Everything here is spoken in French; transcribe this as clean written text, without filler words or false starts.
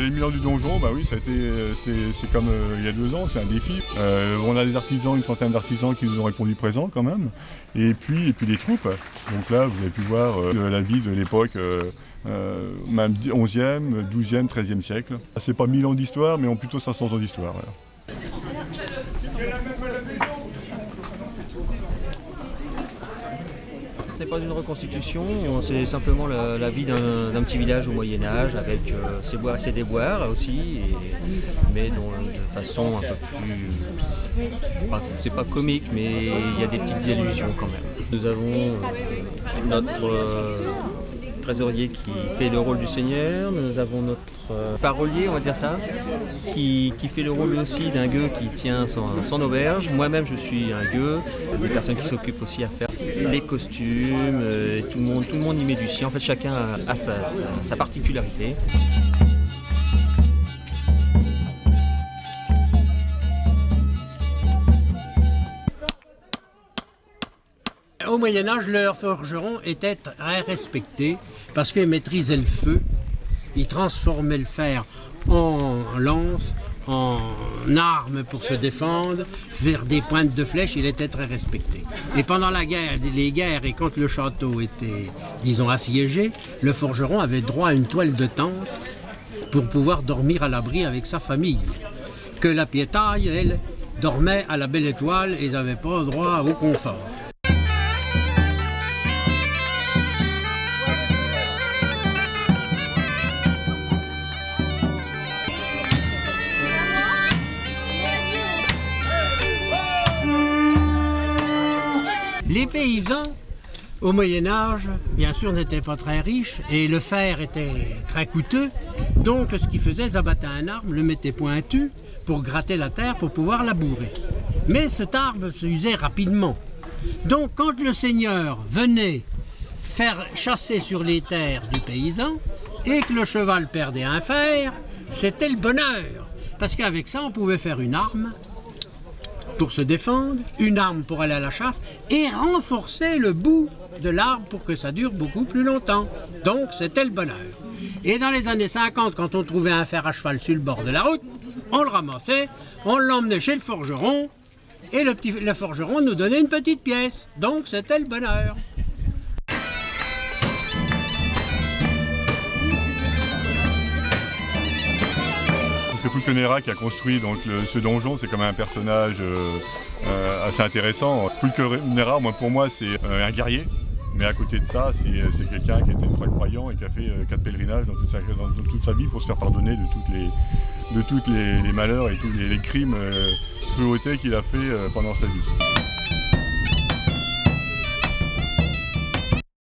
L'émulation du donjon, bah oui, ça a été, c'est comme il y a 2 ans, c'est un défi. On a des artisans, une trentaine d'artisans qui nous ont répondu présents quand même, et puis les troupes. Donc là, vous avez pu voir la vie de l'époque, même 11e, 12e, 13e siècle. C'est pas 1000 ans d'histoire, mais plutôt 500 ans d'histoire. Voilà. Ce n'est pas une reconstitution, c'est simplement la vie d'un petit village au Moyen-Âge avec ses boires et ses déboires aussi, mais de façon un peu plus... c'est pas comique, mais il y a des petites illusions quand même. Nous avons notre trésorier qui fait le rôle du seigneur, nous avons notre parolier, on va dire ça, qui fait le rôle aussi d'un gueux qui tient son auberge. Moi-même je suis un gueux, des personnes qui s'occupent aussi à faire les costumes, tout le monde y met du sien. En fait, chacun a sa particularité. Au Moyen-Âge, leur forgeron était très respecté parce qu'il maîtrisait le feu, il transformait le fer en lance, en armes pour se défendre, faire des pointes de flèches, il était très respecté. Et pendant les guerres, et quand le château était, disons, assiégé, le forgeron avait droit à une toile de tente pour pouvoir dormir à l'abri avec sa famille. Que la piétaille, elle, dormait à la belle étoile et ils n'avaient pas droit au confort. Les paysans, au Moyen-Âge, bien sûr, n'étaient pas très riches et le fer était très coûteux. Donc, ce qu'ils faisaient, ils abattaient un arbre, le mettaient pointu pour gratter la terre pour pouvoir labourer. Mais cet arbre s'usait rapidement. Donc, quand le seigneur venait faire chasser sur les terres du paysan et que le cheval perdait un fer, c'était le bonheur. Parce qu'avec ça, on pouvait faire une arme pour se défendre, une arme pour aller à la chasse et renforcer le bout de l'arbre pour que ça dure beaucoup plus longtemps. Donc c'était le bonheur. Et dans les années 50, quand on trouvait un fer à cheval sur le bord de la route, on le ramassait, on l'emmenait chez le forgeron et le forgeron nous donnait une petite pièce. Donc c'était le bonheur. Fulquenera qui a construit donc, ce donjon, c'est quand même un personnage assez intéressant. Fulquenera, pour moi, c'est un guerrier, mais à côté de ça, c'est quelqu'un qui était très croyant et qui a fait 4 pèlerinages dans toute sa vie pour se faire pardonner de tous les malheurs et tous les crimes, cruautés qu'il a fait pendant sa vie.